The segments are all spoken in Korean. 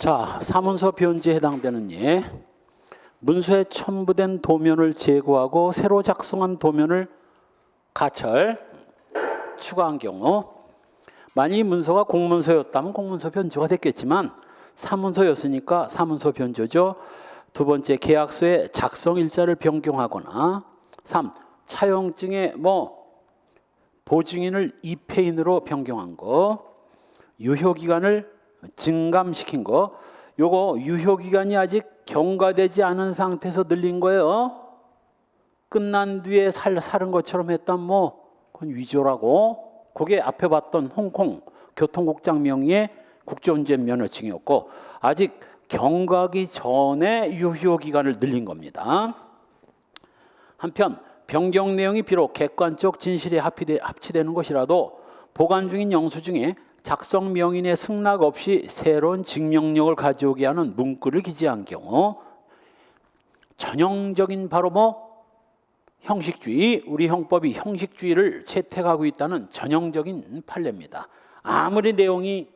자, 사문서 변제에 해당되는 예. 문서에 첨부된 도면을 제거하고 새로 작성한 도면을 가철 추가한 경우, 만약 이 문서가 공문서였다면 공문서 변조가 됐겠지만 사문서였으니까 사문서 변조죠. 두 번째, 계약서의 작성 일자를 변경하거나 3. 차용증의 보증인을 이페인으로 변경한 거, 유효기간을 증감시킨 거. 요거 유효기간이 아직 경과되지 않은 상태에서 늘린 거예요. 끝난 뒤에 사는 것처럼 했다면 그건 위조라고. 그게 앞에 봤던 홍콩 교통국장 명의의 국제운전 면허증이었고, 아직 경과하기 전에 유효기간을 늘린 겁니다. 한편 변경 내용이 비록 객관적 진실에 합치되는 것이라도 보관 중인 영수증에 작성 명인의 승낙 없이 새로운 증명력을 가져오게 하는 문구를 기재한 경우, 전형적인 바로 형식주의, 우리 형법이 형식주의를 채택하고 있다는 전형적인 판례입니다. 아무리 내용이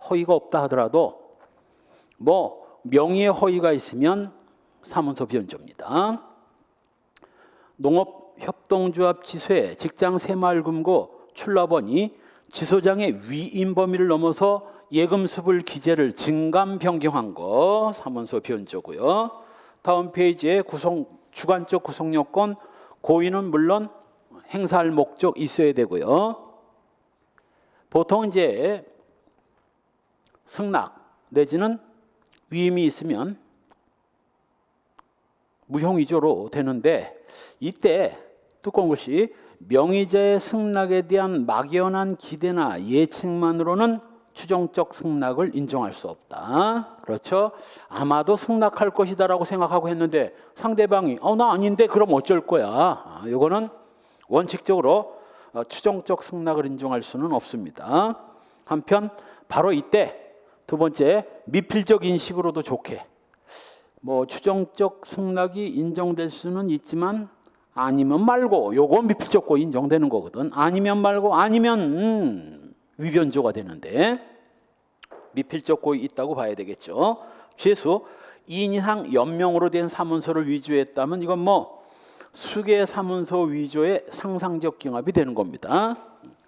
허위가 없다 하더라도 명의의 허위가 있으면 사문서 변조입니다. 농업협동조합 지소의 직장 새마을금고 출납원이 지소장의 위임 범위를 넘어서 예금수불 기재를 증감 변경한 거 사문서 변조고요. 다음 페이지에 주관적 구성 요건, 고의는 물론 행사할 목적 있어야 되고요. 보통 이제 승낙 내지는 위임이 있으면 무형위조로 되는데, 이때 두꺼운 것이 명의자의 승낙에 대한 막연한 기대나 예측만으로는 추정적 승낙을 인정할 수 없다. 그렇죠? 아마도 승낙할 것이다라고 생각하고 했는데 상대방이 나 아닌데 그럼 어쩔 거야. 이거는 원칙적으로 추정적 승낙을 인정할 수는 없습니다. 한편 바로 이때 두 번째, 미필적 인식으로도 좋게 추정적 승낙이 인정될 수는 있지만 아니면 말고, 요거 미필적 고의 인정되는 거거든. 아니면 말고, 아니면 위변조가 되는데 미필적 고의 있다고 봐야 되겠죠. 최소 2인 이상 연명으로 된 사문서를 위조했다면 이건 수개 사문서 위조의 상상적 경합이 되는 겁니다.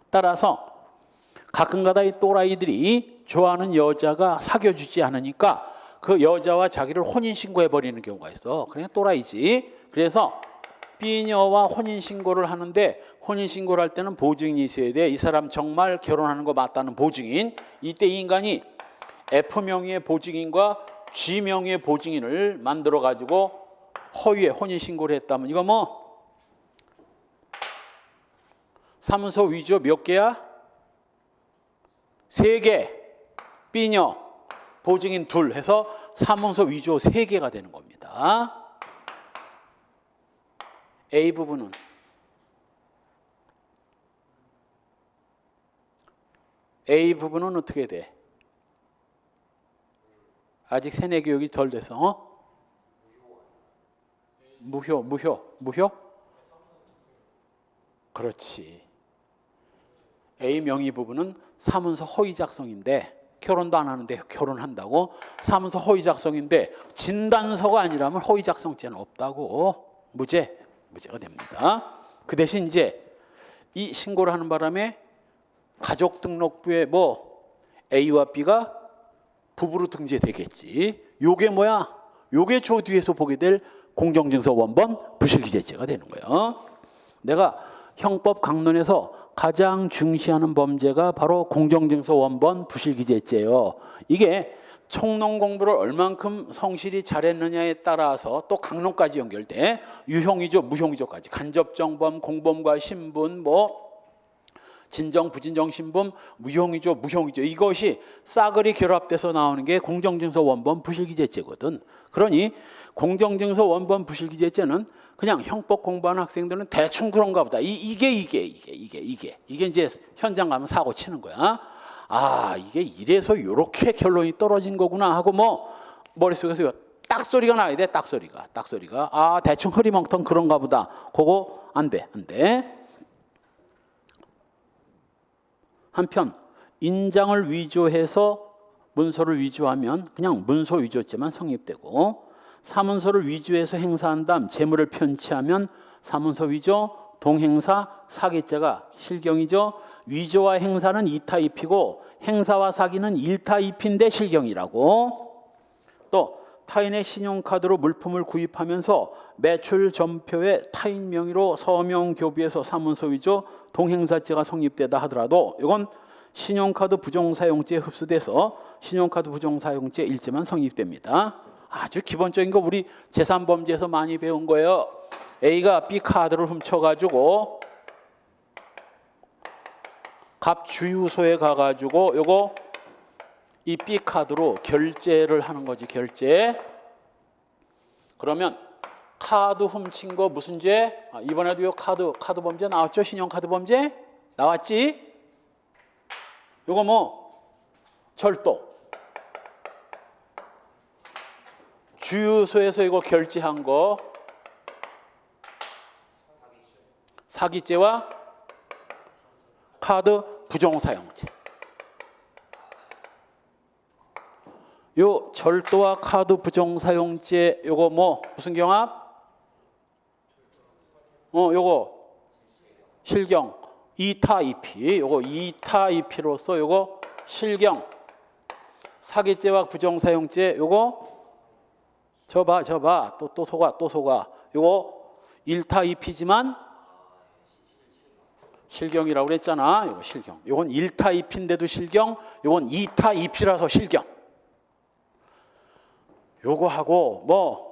따라서 가끔가다 이 또라이들이 좋아하는 여자가 사귀어주지 않으니까 그 여자와 자기를 혼인신고해버리는 경우가 있어. 그냥 또라이지. 그래서 B녀와 혼인신고를 하는데, 혼인신고를 할 때는 보증인이 있어야 돼. 이 사람 정말 결혼하는 거 맞다는 보증인. 이때 이 인간이 F명의의 보증인과 G명의의 보증인을 만들어가지고 허위에 혼인신고를 했다면 이거 사문서 위조 몇 개야? 3개. B녀, 보증인 2 해서 사문서 위조 3개가 되는 겁니다. A 부분은 어떻게 돼? 아직 세뇌 교육이 덜 돼서 무효. 그렇지. A 명의 부분은 사문서 허위 작성인데, 결혼도 안 하는데 결혼한다고 사문서 허위 작성인데 진단서가 아니라면 허위 작성죄는 없다고 무죄가 됩니다. 그 대신 이제 이 신고를 하는 바람에 가족등록부에 A와 B가 부부로 등재되겠지. 요게 요게 저 뒤에서 보게 될 공정증서 원본 부실기재죄가 되는 거예요. 내가 형법 강론에서 가장 중시하는 범죄가 바로 공정증서 원본 부실기재죄예요. 이게 총론 공부를 얼만큼 성실히 잘했느냐에 따라서 또 강론까지 연결돼. 유형위조, 무형위조까지. 간접정범, 공범과 신분, 진정, 부진정, 신분, 무형위조, 무형위조. 이것이 싸그리 결합돼서 나오는 게 공정증서 원본 부실기재죄거든. 그러니 공정증서 원본 부실기재죄는 그냥 형법 공부하는 학생들은 대충 그런가 보다. 이게 이제 현장 가면 사고 치는 거야. 이게 이래서 이렇게 결론이 떨어진 거구나 하고 머릿속에서 딱 소리가 나야 돼. 딱 소리가 대충 흐리멍텅 그런가 보다. 그거 안 돼. 한편 인장을 위조해서 문서를 위조하면 그냥 문서 위조죄만 성립되고, 사문서를 위조해서 행사한 다음 재물을 편취하면 사문서 위조, 동행사, 사기죄가 실경이죠. 위조와 행사는 이타입이고 행사와 사기는 일타입인데 실경이라고. 또 타인의 신용카드로 물품을 구입하면서 매출 전표에 타인 명의로 서명 교부해서 사문서 위조, 동행사죄가 성립되다 하더라도 이건 신용카드 부정사용죄에 흡수돼서 신용카드 부정사용죄 일죄만 성립됩니다. 아주 기본적인 거 우리 재산범죄에서 많이 배운 거예요. A가 B 카드를 훔쳐가지고 갑 주유소에 가가지고 요거 이 B 카드로 결제를 하는 거지, 결제. 그러면 카드 훔친 거 무슨 죄? 이번에도 요 카드 범죄 나왔죠? 신용카드 범죄 나왔지? 요거 뭐 절도. 주유소에서 이거 결제한 거 사기죄와 카드 부정사용죄. 요 절도와 카드 부정사용죄 요거 뭐 무슨 경합? 요거 실경. 이타입이 요거 이타입이로서 요거 실경. 사기죄와 부정사용죄 요거 저봐 또 속아 요거 일타입이지만 실경이라고 그랬잖아. 요거 실경. 요건 일타입인데도 실경, 요건 이타입이라서 실경. 요거 하고 뭐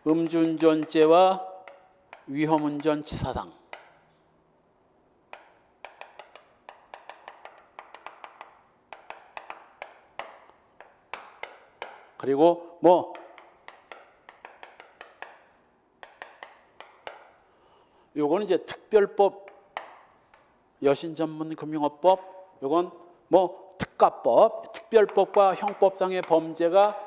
음주운전죄와 위험운전치사상. 그리고 뭐 요거는 이제 특별법, 여신전문금융업법, 요건 뭐 특가법, 특별법과 형법상의 범죄가,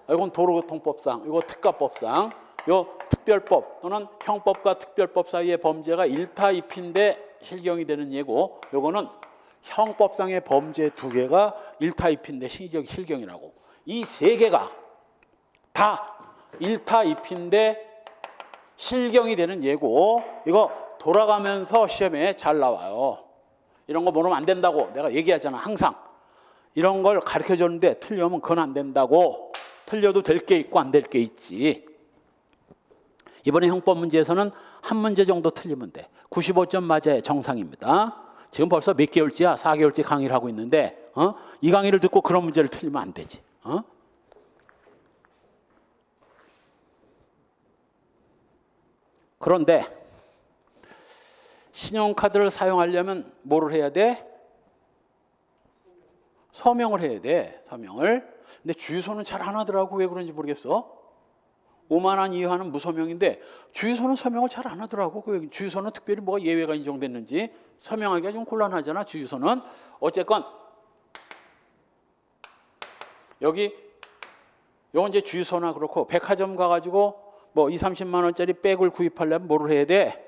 이건 도로교통법상, 이거 특가법상, 요 특별법 또는 형법과 특별법 사이의 범죄가 일타입인데 실경이 되는 예고, 요거는 형법상의 범죄 두 개가 일타입인데 실경이라고. 이 세 개가 다 일타입인데 실경이 되는 예고, 이거 돌아가면서 시험에 잘 나와요. 이런 거 모르면 안 된다고 내가 얘기하잖아. 항상 이런 걸 가르쳐 줬는데 틀리면 그건 안 된다고. 틀려도 될 게 있고 안 될 게 있지. 이번에 형법 문제에서는 한 문제 정도 틀리면 돼. 95점 맞아야 정상입니다. 지금 벌써 몇 개월째야? 4개월째 강의를 하고 있는데 이 강의를 듣고 그런 문제를 틀리면 안 되지. 그런데 신용카드를 사용하려면 뭐를 해야 돼? 서명을 해야 돼. 서명을. 근데 주유소는 잘 안 하더라고. 왜 그런지 모르겠어. 5만 원 이하는 무서명인데 주유소는 서명을 잘 안 하더라고. 주유소는 특별히 뭐가 예외가 인정됐는지 서명하기가 좀 곤란하잖아. 주유소는. 어쨌건 여기 요건 이제 주유소나 그렇고 백화점 가가지고 뭐 2, 30만 원짜리 백을 구입하려면 뭐를 해야 돼?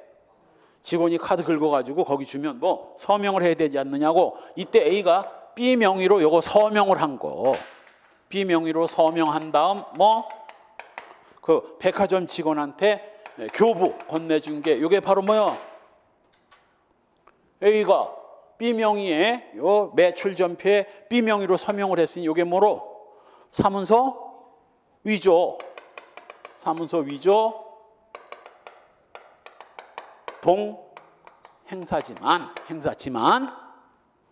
직원이 카드 긁어가지고 거기 주면 뭐 서명을 해야 되지 않느냐고. 이때 A가 B 명의로 요거 서명을 한 거. B 명의로 서명한 다음 뭐 그 백화점 직원한테 교부 건네준 게 요게 바로 뭐야? A가 B 명의에 요 매출 전표에 B 명의로 서명을 했으니 요게 뭐로? 사문서 위조. 사문서 위조 행사지만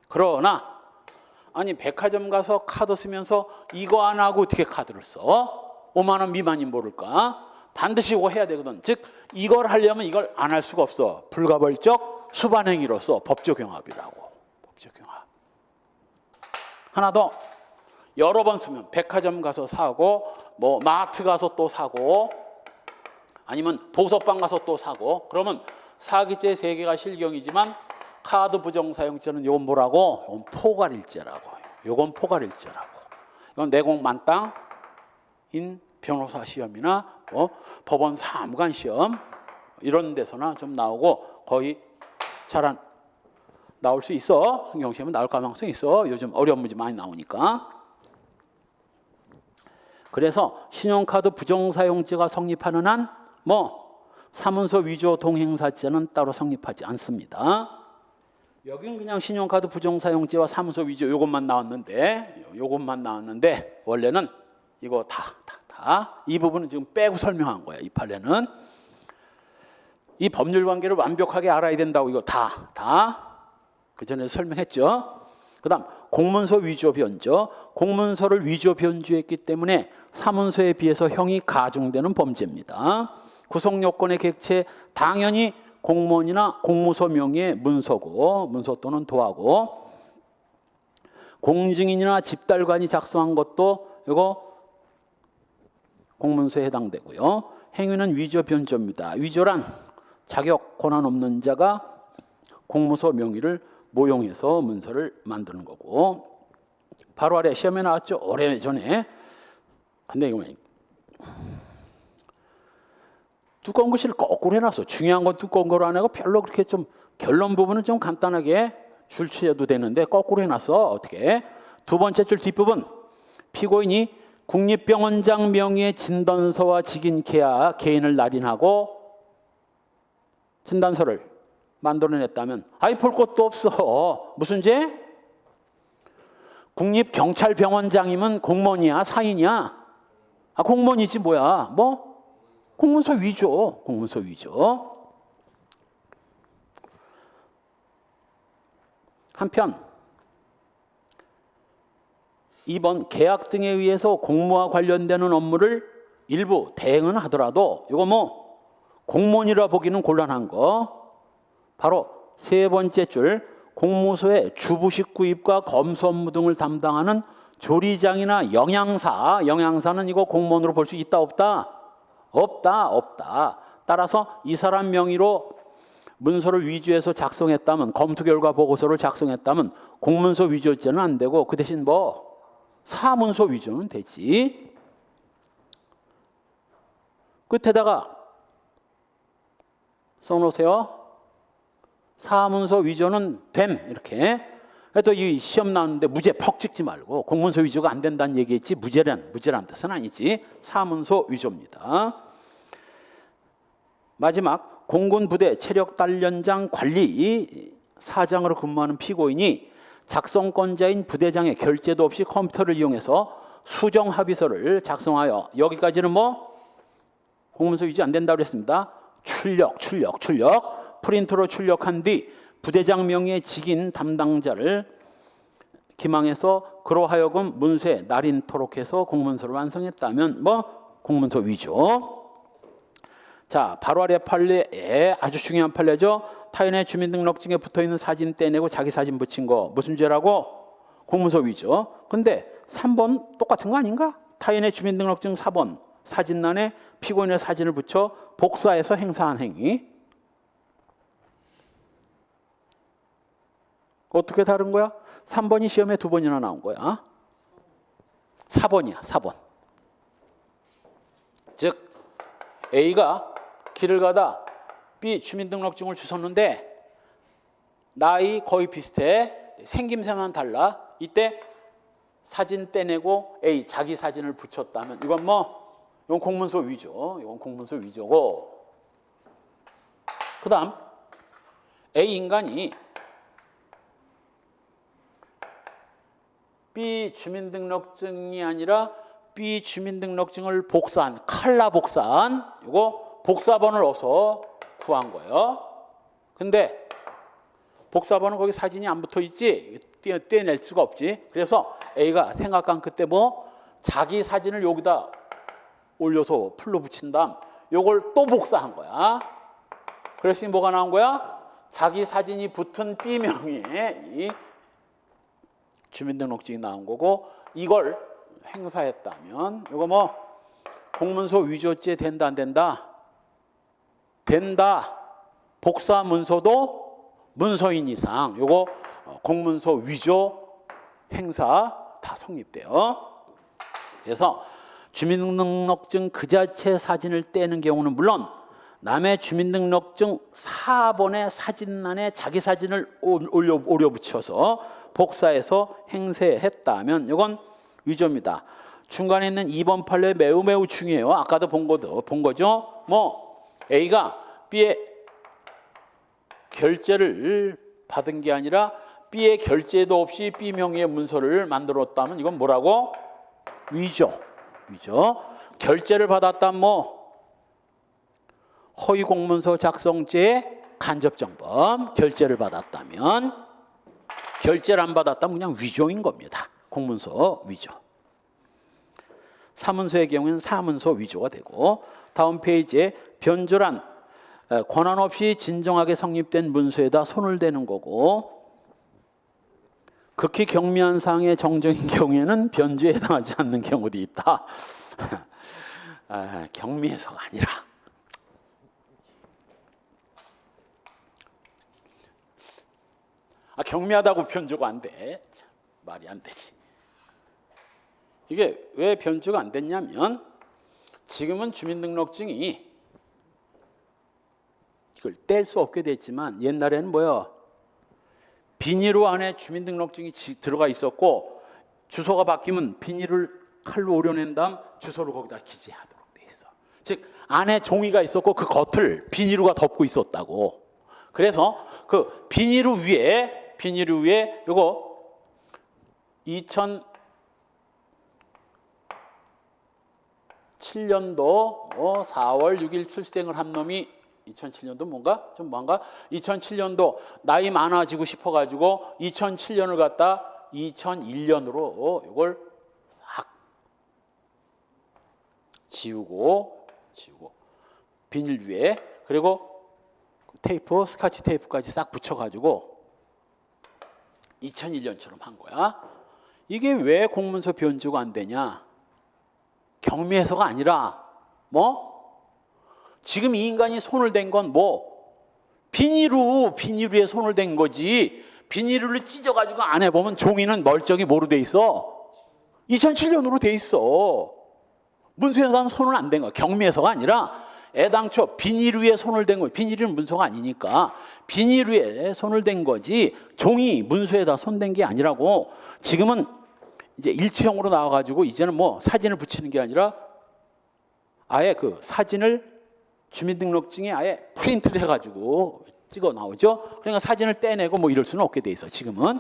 그러나 아니 백화점 가서 카드 쓰면서 이거 안 하고 어떻게 카드를 써? 5만 원 미만이 모를까? 반드시 이거 해야 되거든. 즉 이걸 하려면 이걸 안 할 수가 없어. 불가벌적 수반행위로서 법적 경합이라고. 법적 경합. 하나 더. 여러 번 쓰면 백화점 가서 사고 뭐 마트 가서 또 사고 아니면 보석방 가서 또 사고 그러면 사기죄 3개가 실경이지만 카드 부정사용죄는 요건 뭐라고? 요건 포괄일죄라고. 요건 포괄일죄라고. 이건 내공 만땅인 변호사 시험이나 법원 사무관 시험 이런 데서나 좀 나오고 거의 잘 안 나올 수 있어. 성경시험은 나올 가능성이 있어. 요즘 어려운 문제 많이 나오니까. 그래서 신용카드 부정사용죄가 성립하는 한 사문서 위조 동행사죄는 따로 성립하지 않습니다. 여긴 그냥 신용카드 부정사용죄와 사문서 위조 요것만 나왔는데 원래는 이거 다 이 부분은 지금 빼고 설명한 거야. 이 판례는 이 법률 관계를 완벽하게 알아야 된다고 이거 다 그 전에 설명했죠. 그다음 공문서 위조 변조. 공문서를 위조 변조했기 때문에 사문서에 비해서 형이 가중되는 범죄입니다. 구성 요건의 객체 당연히 공무원이나 공무소 명의의 문서고 문서 또는 도하고 공증인이나 집달관이 작성한 것도 이거 공문서에 해당되고요. 행위는 위조 변조입니다. 위조란 자격 권한 없는 자가 공무소 명의를 모용해서 문서를 만드는 거고 바로 아래 시험에 나왔죠. 오래전에. 근데 이거 두꺼운 글씨를 거꾸로 해놨어. 중요한 건 두꺼운 거로 안 하고 별로 그렇게 좀 결론 부분은 좀 간단하게 줄치해도 되는데 거꾸로 해놨어. 어떻게? 두 번째 줄 뒷부분 피고인이 국립병원장 명의의 진단서와 직인 계약 개인을 날인하고 진단서를 만들어냈다면 아이 볼 것도 없어. 무슨 죄? 국립경찰병원장이면 공무원이야 사인이야? 아 공무원이지 뭐야. 공문서 위조. 공문서 위조. 한편 이번 계약 등에 의해서 공무와 관련되는 업무를 일부 대행은 하더라도 이거 공무원이라 보기는 곤란한 거 바로 세 번째 줄 공무소의 주부식 구입과 검수 업무 등을 담당하는 조리장이나 영양사는 이거 공무원으로 볼 수 있다 없다? 없다. 따라서 이 사람 명의로 문서를 위조해서 작성했다면 검토 결과 보고서를 작성했다면 공문서 위조죄는 안 되고 그 대신 사문서 위조는 되지. 끝에다가 써놓으세요. 사문서 위조는 됨. 이렇게. 또 이 시험 나오는데 무죄 퍽 찍지 말고 공문서 위조가 안 된다는 얘기했지 무죄란 뜻은 아니지. 사문서 위조입니다. 마지막 공군 부대 체력 단련장 관리 사장으로 근무하는 피고인이 작성권자인 부대장의 결재도 없이 컴퓨터를 이용해서 수정 합의서를 작성하여 여기까지는 공문서 위조 안 된다고 그랬습니다. 출력 프린터로 출력한 뒤 부대장 명의의 직인 담당자를 기망해서 그로 하여금 문서에 날인토록 해서 공문서를 완성했다면 공문서 위조. 자, 바로 아래 판례에 아주 중요한 판례죠. 타인의 주민등록증에 붙어있는 사진 떼내고 자기 사진 붙인 거 무슨 죄라고? 공문서 위조. 근데 3번 똑같은 거 아닌가? 타인의 주민등록증 4번 사진란에 피고인의 사진을 붙여 복사해서 행사한 행위. 어떻게 다른 거야? 3번이 시험에 2번이나 나온 거야. 4번이야. 4번. 즉 A가 길을 가다 B 주민등록증을 주웠는데 나이 거의 비슷해. 생김새만 달라. 이때 사진 떼내고 A 자기 사진을 붙였다면 이건 이건 공문서 위조. 이건 공문서 위조고. 그다음 A 인간이 B 주민등록증이 아니라 B 주민등록증을 복사한 칼라 복사한 이거 복사본을 넣어서 구한 거예요. 근데 복사본은 거기 사진이 안 붙어 있지. 떼낼 수가 없지. 그래서 A가 생각한 그때 자기 사진을 여기다 올려서 풀로 붙인 다음 요걸 또 복사한 거야. 그랬으니 뭐가 나온 거야? 자기 사진이 붙은 B 명의의 이 주민등록증이 나온 거고 이걸 행사했다면 이거 공문서 위조죄 된다 안 된다? 된다. 복사 문서도 문서인 이상 이거 공문서 위조 행사 다 성립돼요. 그래서 주민등록증 그 자체 사진을 떼는 경우는 물론 남의 주민등록증 4번의 사진란에 자기 사진을 올려 붙여서 복사해서 행세했다면 이건 위조입니다. 중간에 있는 2번 판례 매우 중요해요. 아까도 본 거죠. 뭐 A가 B의 결제를 받은 게 아니라 B의 결제도 없이 B 명의의 문서를 만들었다면 이건 뭐라고? 위조. 결제를 받았다면 뭐 허위 공문서 작성죄 간접정범. 결제를 받았다면, 결제를 안 받았다면 그냥 위조인 겁니다. 공문서 위조. 사문서의 경우에는 사문서 위조가 되고, 다음 페이지에 변조란 권한 없이 진정하게 성립된 문서에다 손을 대는 거고, 극히 경미한 사항의 정정인 경우에는 변조에 해당하지 않는 경우도 있다. 경미해서가 아니라 경미하다고 변조가 안 돼. 말이 안 되지. 이게 왜 변조가 안 됐냐면 지금은 주민등록증이 이걸 뗄 수 없게 됐지만 옛날에는 뭐야? 비닐로 안에 주민등록증이 들어가 있었고 주소가 바뀌면 비닐을 칼로 오려낸 다음 주소를 거기다 기재하도록 돼 있어. 즉 안에 종이가 있었고 그 겉을 비닐루가 덮고 있었다고. 그래서 그 비닐루 위에 요거 2007년도 4월 6일 출생을 한 놈이 2007년도 뭔가 2007년도 나이 많아지고 싶어가지고 2007년을 갖다 2001년으로 이걸 싹 지우고 비닐 위에 그리고 테이프 스카치 테이프까지 싹 붙여가지고 2001년처럼 한 거야. 이게 왜 공문서 변조가 안 되냐? 경미해서가 아니라 뭐? 지금 이 인간이 손을 댄 건 뭐? 비닐루에 손을 댄 거지. 비닐루를 찢어가지고 안에 보면 종이는 멀쩡히 뭐로 돼 있어? 2007년으로 돼 있어. 문서에서는 손을 안 댄 거야. 경미해서가 아니라 애당초 비닐루에 손을 댄 거야. 비닐은 문서가 아니니까 비닐루에 손을 댄 거지 종이 문서에다 손 댄 게 아니라고. 지금은 이제 일체형으로 나와가지고 이제는 뭐 사진을 붙이는 게 아니라 아예 그 사진을 주민등록증에 아예 프린트를 해가지고 찍어 나오죠. 그러니까 사진을 떼내고 뭐 이럴 수는 없게 돼 있어. 지금은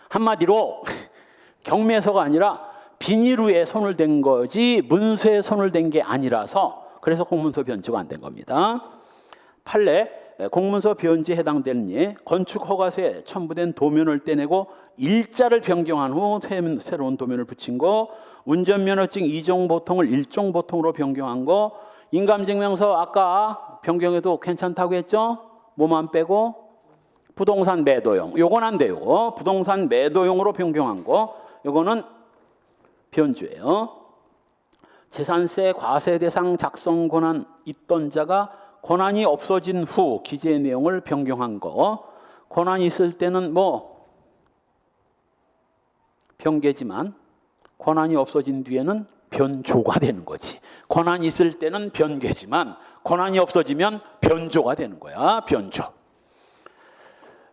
한마디로 경미해서가 아니라 비닐루에 손을 댄 거지 문서에 손을 댄 게 아니라서 그래서 공문서 변조가 안 된 겁니다. 판례 공문서 변조에 해당되는 예 건축 허가서에 첨부된 도면을 떼내고 일자를 변경한 후 새로운 도면을 붙인 거, 운전면허증 2종 보통을 1종 보통으로 변경한 거, 인감증명서 아까 변경해도 괜찮다고 했죠? 뭐만 빼고 부동산 매도용, 요건 안 돼요. 부동산 매도용으로 변경한 거, 요거는 변조예요. 재산세 과세 대상 작성 권한 있던 자가 권한이 없어진 후 기재 내용을 변경한 거, 권한이 있을 때는 뭐 변개지만 권한이 없어진 뒤에는 변조가 되는 거지. 권한이 있을 때는 변개지만 권한이 없어지면 변조가 되는 거야. 변조.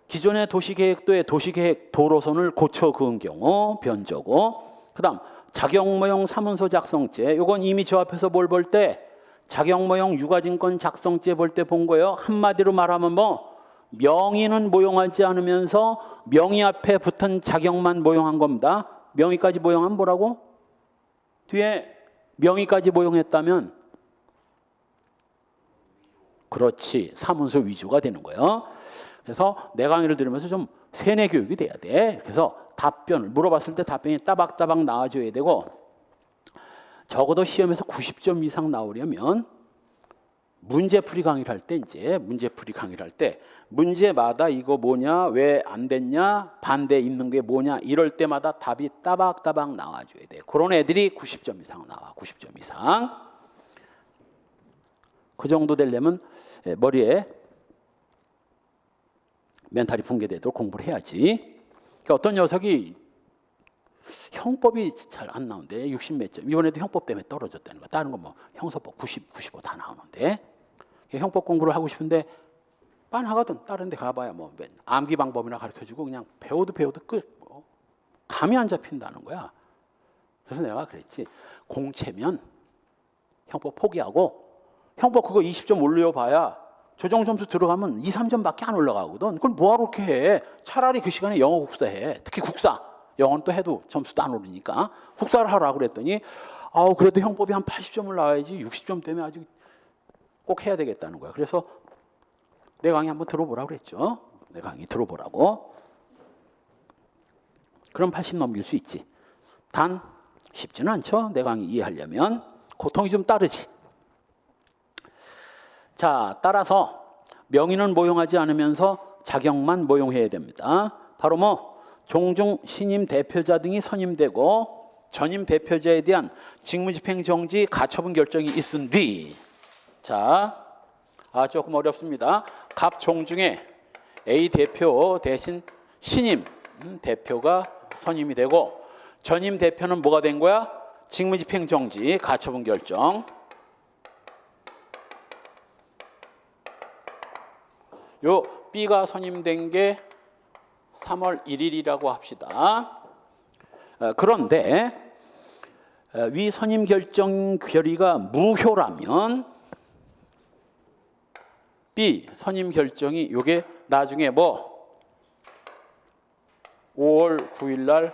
기존의 도시계획도에 도시계획 도로선을 고쳐 그은 경우 변조고, 그 다음 자격모형 사문서 작성죄, 이건 이미 저 앞에서 뭘 볼 때 자격모형 유가증권 작성죄 볼 때 본 거예요. 한마디로 말하면 뭐 명의는 모용하지 않으면서 명의 앞에 붙은 자격만 모용한 겁니다. 명의까지 모용하면 뭐라고? 뒤에 명의까지 모용했다면 그렇지, 사문서 위조가 되는 거예요. 그래서 내 강의를 들으면서 좀 세뇌 교육이 돼야 돼. 그래서 답변을 물어봤을 때 답변이 따박따박 나와줘야 되고, 적어도 시험에서 90점 이상 나오려면 문제풀이 강의를 할 때 문제마다 이거 뭐냐, 왜 안 됐냐, 반대 있는 게 뭐냐, 이럴 때마다 답이 따박따박 나와줘야 돼. 그런 애들이 90점 이상 나와. 90점 이상. 그 정도 되려면 머리에 멘탈이 붕괴되도록 공부를 해야지. 그러니까 어떤 녀석이 형법이 잘 안 나오는데 60 몇 점. 이번에도 형법 때문에 떨어졌다는 거. 다른 거 뭐 형사법 90, 95 다 나오는데 형법 공부를 하고 싶은데 빤하거든. 다른 데 가봐야 뭐 암기 방법이나 가르쳐주고 그냥 배워도 끝. 뭐 감이 안 잡힌다는 거야. 그래서 내가 그랬지. 공채면 형법 포기하고 형법 그거 20점 올려봐야 조정 점수 들어가면 2, 3점밖에 안 올라가거든. 그걸 뭐하러 그렇게 해. 차라리 그 시간에 영어 국사 해. 특히 국사. 영어는 또 해도 점수도 안 오르니까 국사를 하라고 그랬더니 그래도 형법이 한 80점을 나와야지 60점 때문에 아직 꼭 해야 되겠다는 거야. 그래서 내 강의 한번 들어보라고 그랬죠. 내 강의 들어보라고. 그럼 80 넘길 수 있지. 단 쉽지는 않죠. 내 강의 이해하려면 고통이 좀 따르지. 자, 따라서 명의는 모용하지 않으면서 자격만 모용해야 됩니다. 바로 뭐 종중 신임 대표자 등이 선임되고 전임 대표자에 대한 직무집행 정지 가처분 결정이 있은 뒤. 자, 조금 어렵습니다. 갑 종중에 A 대표 대신 신임 대표가 선임이 되고 전임 대표는 뭐가 된 거야? 직무집행 정지 가처분 결정. 요 B가 선임된 게 3월 1일이라고 합시다. 그런데 위 선임 결정 결의가 무효라면 B 선임 결정이 요게 나중에 뭐 5월 9일 날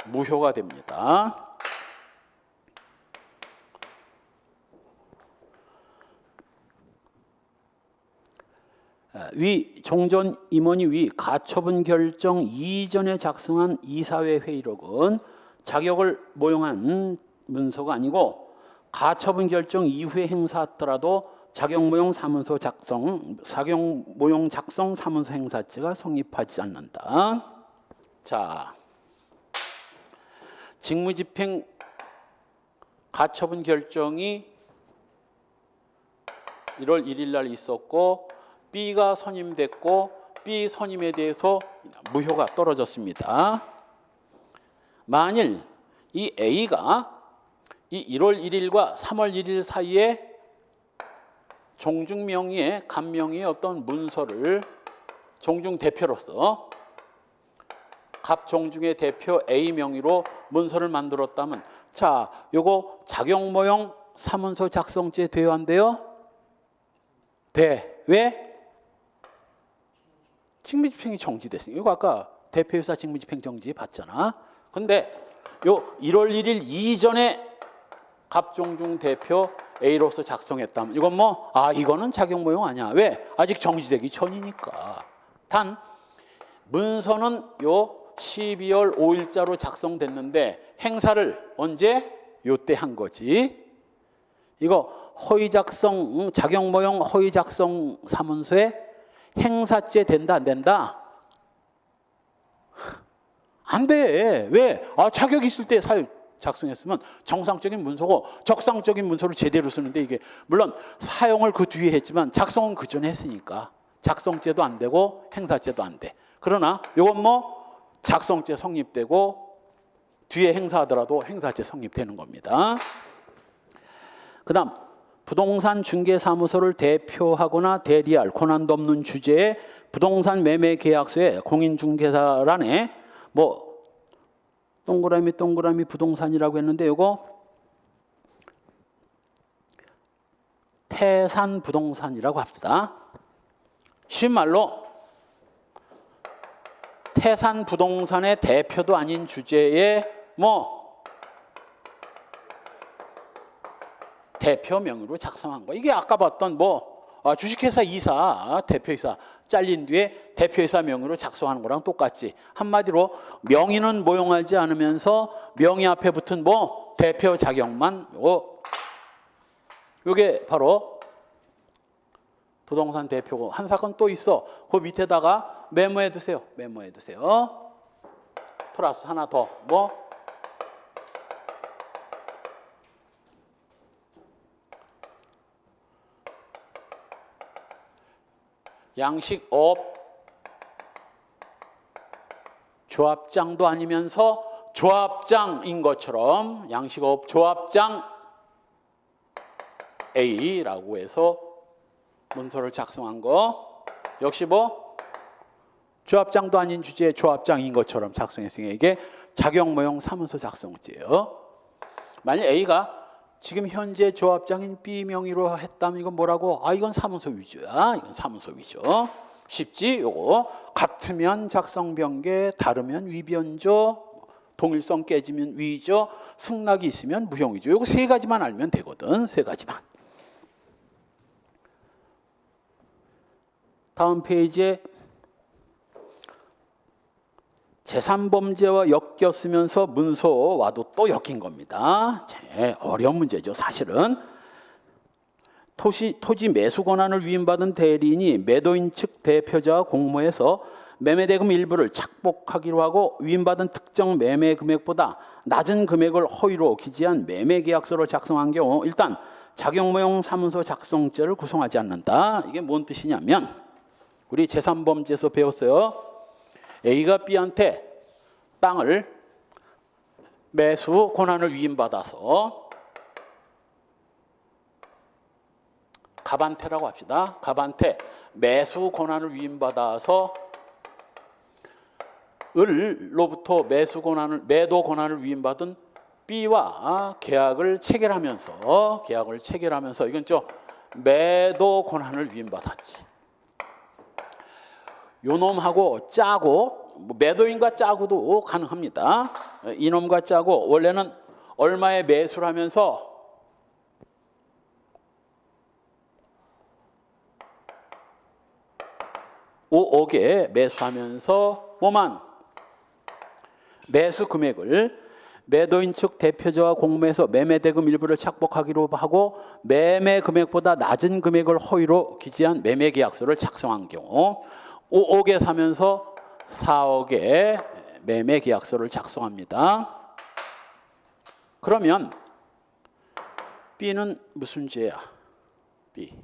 무효가 됩니다. 위 종전 임원이 위 가처분 결정 이전에 작성한 이사회 회의록은 자격을 모용한 문서가 아니고 가처분 결정 이후에 행사하더라도 자격 모용 사문서 작성 사문서 행사죄가 성립하지 않는다. 자, 직무집행 가처분 결정이 1월 1일 날 있었고 B가 선임됐고 B 선임에 대해서 무효가 떨어졌습니다. 만일 이 A가 이 1월 1일과 3월 1일 사이에 종중 명의의 갑 명의의 어떤 문서를 종중 대표로서 갑 종중의 대표 A 명의로 문서를 만들었다면 자, 요거 자격 모용 사문서 작성죄 돼야 안 돼요? 돼. 왜? 직무집행이 정지됐으니까. 이거 아까 대표이사 직무집행 정지 봤잖아. 근데 요 1월 1일 이전에 갑종중 대표 A로서 작성했다면 이건 뭐 이거는 자격 모용 아니야. 왜? 아직 정지되기 전이니까. 단 문서는 요 12월 5일자로 작성됐는데 행사를 언제? 요때 한 거지. 이거 허위 작성 자격 모용 허위 작성 사문서에 행사죄 된다 안 된다? 안 돼. 왜? 자격 있을 때 작성했으면 정상적인 문서고 적상적인 문서를 제대로 쓰는데 이게 물론 사용을 그 뒤에 했지만 작성은 그 전에 했으니까 작성죄도 안 되고 행사죄도 안 돼. 그러나 이건 뭐 작성죄 성립되고 뒤에 행사하더라도 행사죄 성립되는 겁니다. 그 다음 부동산 중개사무소를 대표하거나 대리할 권한도 없는 주제의 부동산 매매 계약서에 공인중개사란에 뭐 동그라미 부동산이라고 했는데 이거 태산 부동산이라고 합시다. 쉬운 말로 태산 부동산의 대표도 아닌 주제에 뭐 대표 명의로 작성한 거. 이게 아까 봤던 뭐 주식회사 이사 대표이사 잘린 뒤에 대표이사 명의로 작성하는 거랑 똑같지. 한마디로 명의는 모용하지 않으면서 명의 앞에 붙은 뭐 대표 자격만 요게 바로 부동산 대표고. 한 사건 또 있어. 그 밑에다가 메모해 두세요. 메모해 두세요. 플러스 하나 더 뭐 양식업 조합장도 아니면서 조합장인 것처럼 양식업 조합장 A라고 해서 문서를 작성한 거 역시 뭐 조합장도 아닌 주제에 조합장인 것처럼 작성했으니 이게 작용모형 사문서 작성죄예요. 만약 A가 지금 현재 조합장인 B 명의로 했다면 이건 뭐라고? 아, 이건 사문서 위조야. 이건 사문서 위조. 쉽지? 요거 같으면 작성 변개, 다르면 위변조, 동일성 깨지면 위조, 승낙이 있으면 무형위조. 요거 세 가지만 알면 되거든. 세 가지만. 다음 페이지에 제3범죄와 엮였으면서 문서와도 또 엮인 겁니다. 어려운 문제죠, 사실은. 토지 매수 권한을 위임받은 대리인이 매도인 측 대표자와 공모해서 매매대금 일부를 착복하기로 하고 위임받은 특정 매매 금액보다 낮은 금액을 허위로 기재한 매매계약서를 작성한 경우 일단 작용모형 사문서 작성죄를 구성하지 않는다. 이게 뭔 뜻이냐면 우리 제3범죄에서 배웠어요. A가 B한테 땅을 매수 권한을 위임받아서 갑한테라고 합시다. 갑한테 매수 권한을 위임받아서 을로부터 매도 권한을 위임받은 B와 계약을 체결하면서 이건 좀 매도 권한을 위임받았지. 요놈하고 짜고 매도인과 짜고도 가능합니다. 이놈과 짜고 원래는 얼마에 매수를 하면서 5억에 매수하면서 뭐만 매수 금액을 매도인 측 대표자와 공모해서 매매대금 일부를 착복하기로 하고 매매 금액보다 낮은 금액을 허위로 기재한 매매계약서를 작성한 경우 5억에 사면서 4억에 매매계약서를 작성합니다. 그러면 B는 무슨 죄야? B.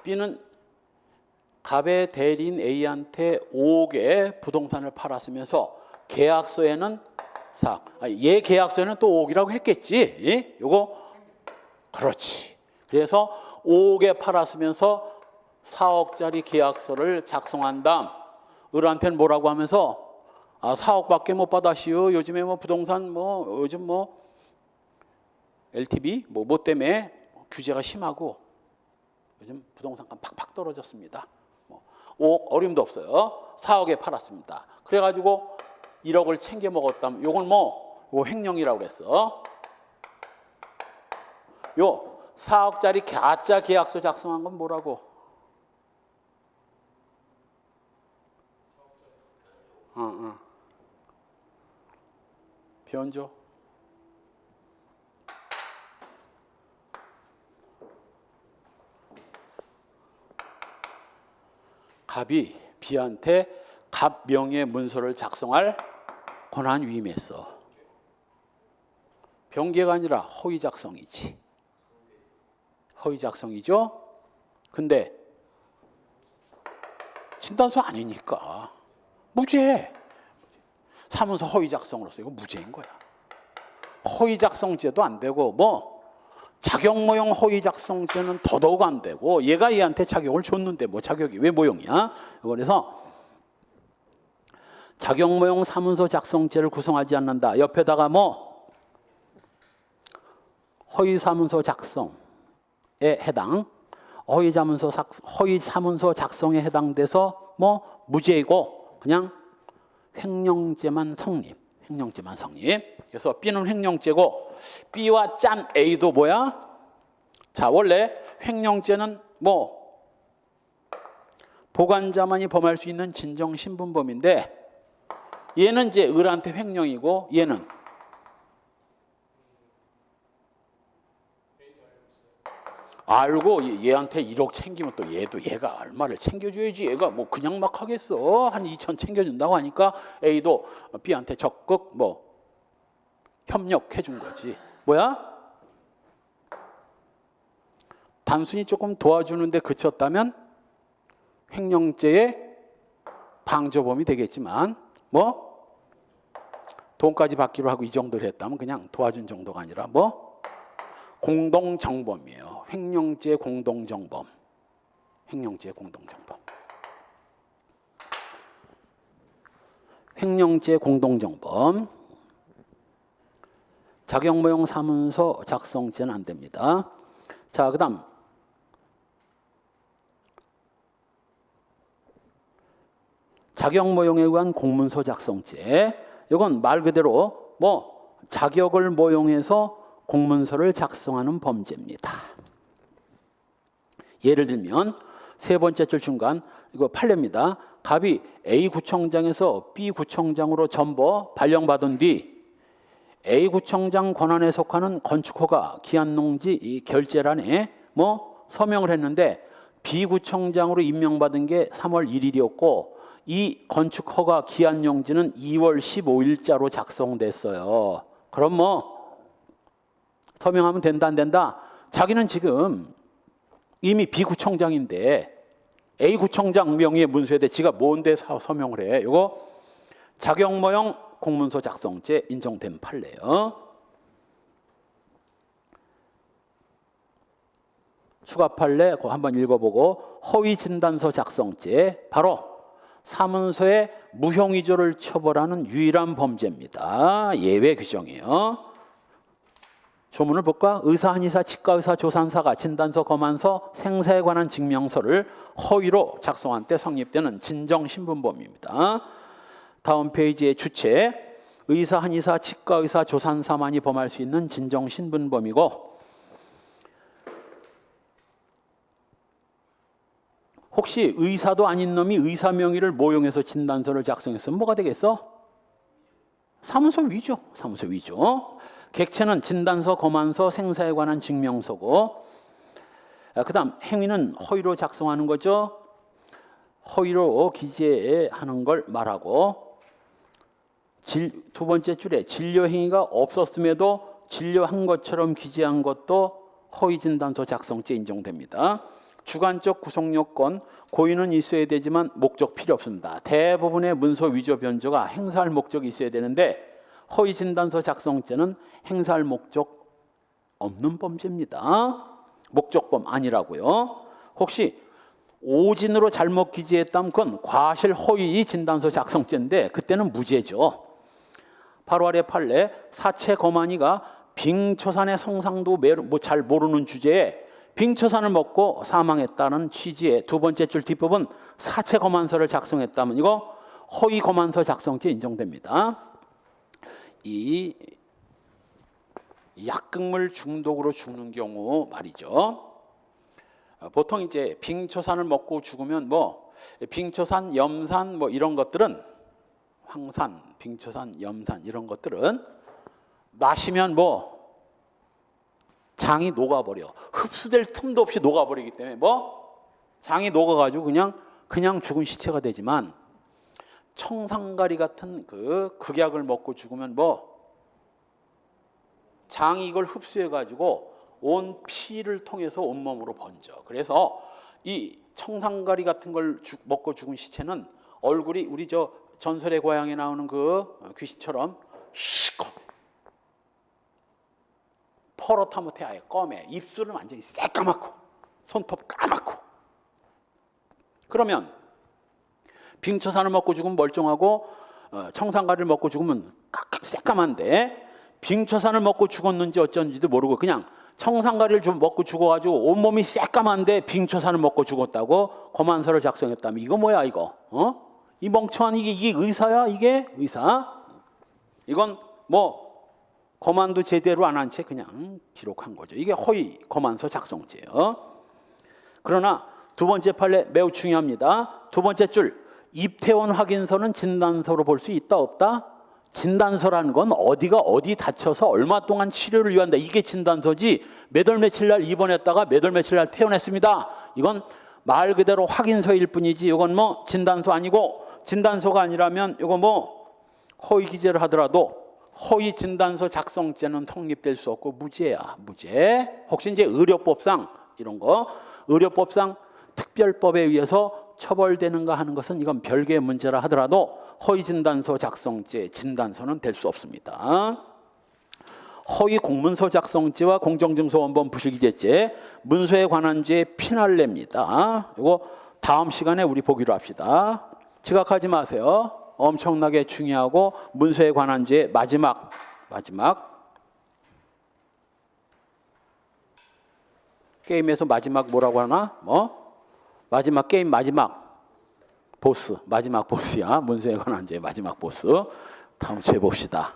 B는 갑의 대리인 A한테 5억에 부동산을 팔았으면서 계약서에는 4억. 얘 계약서에는 또 5억이라고 했겠지. 예? 요거 그렇지. 그래서 5억에 팔았으면서 4억짜리 계약서를 작성한 다음 을한테는 뭐라고 하면서 4억밖에 못 받았시오. 요즘에 뭐 부동산 요즘 LTV 뭐 때문에 규제가 심하고 요즘 부동산가 팍팍 떨어졌습니다. 5억 어림도 없어요. 4억에 팔았습니다. 그래가지고 1억을 챙겨 먹었다면 요건 요거 횡령이라고 그랬어. 요 4억짜리 가짜 계약서 작성한 건 뭐라고? 변조. 갑이 B한테 갑 명의 문서를 작성할 권한 위임했어. 변개가 아니라 허위 작성이지. 허위 작성이죠. 근데 진단서 아니니까 무죄. 사문서 허위 작성으로서 이거 무죄인 거야. 허위 작성죄도 안 되고 자격모형 허위 작성죄는 더더욱 안 되고 얘가 얘한테 자격을 줬는데 자격이 왜 모형이야? 그래서 자격모형 사문서 작성죄를 구성하지 않는다. 옆에다가 허위 사문서 작성에 해당 허위 사문서 작성에 해당돼서 무죄이고 그냥 횡령죄만 성립. 그래서 B는 횡령죄고 B와 짠 A도 뭐야? 자, 원래 횡령죄는 보관자만이 범할 수 있는 진정 신분범인데 얘는 이제 을한테 횡령이고 얘는 알고 얘한테 1억 챙기면 또 얘가 얼마를 챙겨줘야지. 얘가 그냥 막 하겠어. 한 2천 챙겨준다고 하니까 A도 B한테 적극 협력해 준 거지. 뭐야? 단순히 조금 도와주는데 그쳤다면 횡령죄의 방조범이 되겠지만 뭐 돈까지 받기로 하고 이 정도를 했다면 그냥 도와준 정도가 아니라 뭐 공동정범이에요. 횡령죄 공동정범. 횡령죄 공동정범. 횡령죄 공동정범. 자격모형 사문서 작성죄는 안 됩니다. 자, 그다음 자격모형에 의한 공문서 작성죄. 이건 말 그대로 뭐 자격을 모용해서 공문서를 작성하는 범죄입니다. 예를 들면 세 번째 줄 중간 이거 판례입니다. 갑이 A 구청장에서 B 구청장으로 전보 발령받은 뒤 A 구청장 권한에 속하는 건축허가 기한농지 이 결재란에 뭐 서명을 했는데 B 구청장으로 임명받은 게 3월 1일이었고 이 건축허가 기한용지는 2월 15일자로 작성됐어요. 그럼 뭐 서명하면 된다 안 된다? 자기는 지금 이미 B 구청장인데 A 구청장 명의의 문서에다 지가 뭔데 서명을 해? 이거 자격모형 공문서 작성죄 인정된 판례요. 추가 판례 그거 한번 읽어보고 허위 진단서 작성죄 바로 사문서에 무형위조를 처벌하는 유일한 범죄입니다. 예외 규정이에요. 조문을 볼까? 의사, 한의사, 치과의사, 조산사가 진단서, 검안서, 생사에 관한 증명서를 허위로 작성한 때 성립되는 진정신분범입니다. 다음 페이지의 주체, 의사, 한의사, 치과의사, 조산사만이 범할 수 있는 진정신분범이고 혹시 의사도 아닌 놈이 의사 명의를 모용해서 진단서를 작성했으면 뭐가 되겠어? 사문서 위조. 사문서 위조. 객체는 진단서, 검안서, 생사에 관한 증명서고 그 다음 행위는 허위로 작성하는 거죠. 허위로 기재하는 걸 말하고 두 번째 줄에 진료 행위가 없었음에도 진료한 것처럼 기재한 것도 허위 진단서 작성죄 인정됩니다. 주관적 구성 요건 고의는 있어야 되지만 목적 필요 없습니다. 대부분의 문서 위조 변조가 행사할 목적이 있어야 되는데 허위 진단서 작성죄는 행사할 목적 없는 범죄입니다. 목적범 아니라고요. 혹시 오진으로 잘못 기재했다면 그건 과실 허위 진단서 작성죄인데 그때는 무죄죠. 8월의 판례 사채 거만이가 빙초산의 성상도 잘 모르는 주제에 빙초산을 먹고 사망했다는 취지의 두 번째 줄 뒷부분 사채 검안서를 작성했다면 이거 허위 검안서 작성죄 인정됩니다. 이 약극물 중독으로 죽는 경우 말이죠. 보통 이제 빙초산을 먹고 죽으면 뭐 빙초산, 염산 뭐 이런 것들은 황산, 빙초산, 염산 이런 것들은 마시면 뭐 장이 녹아버려. 흡수될 틈도 없이 녹아버리기 때문에 뭐 장이 녹아가지고 그냥 죽은 시체가 되지만 청산가리 같은 그 극약을 먹고 죽으면 뭐 장이 이걸 흡수해가지고 온 피를 통해서 온몸으로 번져. 그래서 이 청산가리 같은 걸 먹고 죽은 시체는 얼굴이 우리 저 전설의 고향에 나오는 그 귀신처럼 시커 퍼렇다못해 아예 검해. 입술은 완전히 새까맣고 손톱 까맣고. 그러면 빙초산을 먹고 죽으면 멀쩡하고 청산가리를 먹고 죽으면 새까만데 빙초산을 먹고 죽었는지 어쩐지도 모르고 그냥 청산가리를 좀 먹고 죽어가지고 온몸이 새까만데 빙초산을 먹고 죽었다고 검안서를 작성했다면 이거 뭐야 이거? 이 멍청한 이게 의사야 이게? 의사? 이건 뭐 검안도 제대로 안 한 채 그냥 기록한 거죠. 이게 허위 검안서 작성죄예요. 그러나 두 번째 판례 매우 중요합니다. 두 번째 줄 입퇴원 확인서는 진단서로 볼 수 있다 없다? 진단서라는 건 어디가 어디 다쳐서 얼마 동안 치료를 위한다. 이게 진단서지 몇 월 며칠 날 입원했다가 몇 월 며칠 날 퇴원했습니다. 이건 말 그대로 확인서일 뿐이지 이건 뭐 진단서 아니고 진단서가 아니라면 이거 뭐 허위 기재를 하더라도 허위 진단서 작성죄는 성립될 수 없고 무죄야. 무죄. 혹시 이제 의료법상 이런 거 의료법상 특별법에 의해서 처벌되는가 하는 것은 이건 별개의 문제라 하더라도 허위 진단서 작성죄, 진단서는 될 수 없습니다. 허위 공문서 작성죄와 공정증서 원본 부실기재죄, 문서에 관한 죄 피날레입니다. 이거 다음 시간에 우리 보기로 합시다. 지각하지 마세요. 엄청나게 중요하고 문서에 관한 죄 마지막 게임에서 마지막 뭐라고 하나? 마지막 게임 마지막 보스, 마지막 보스야. 문서에 관한 죄 마지막 보스. 다음 주에 봅시다.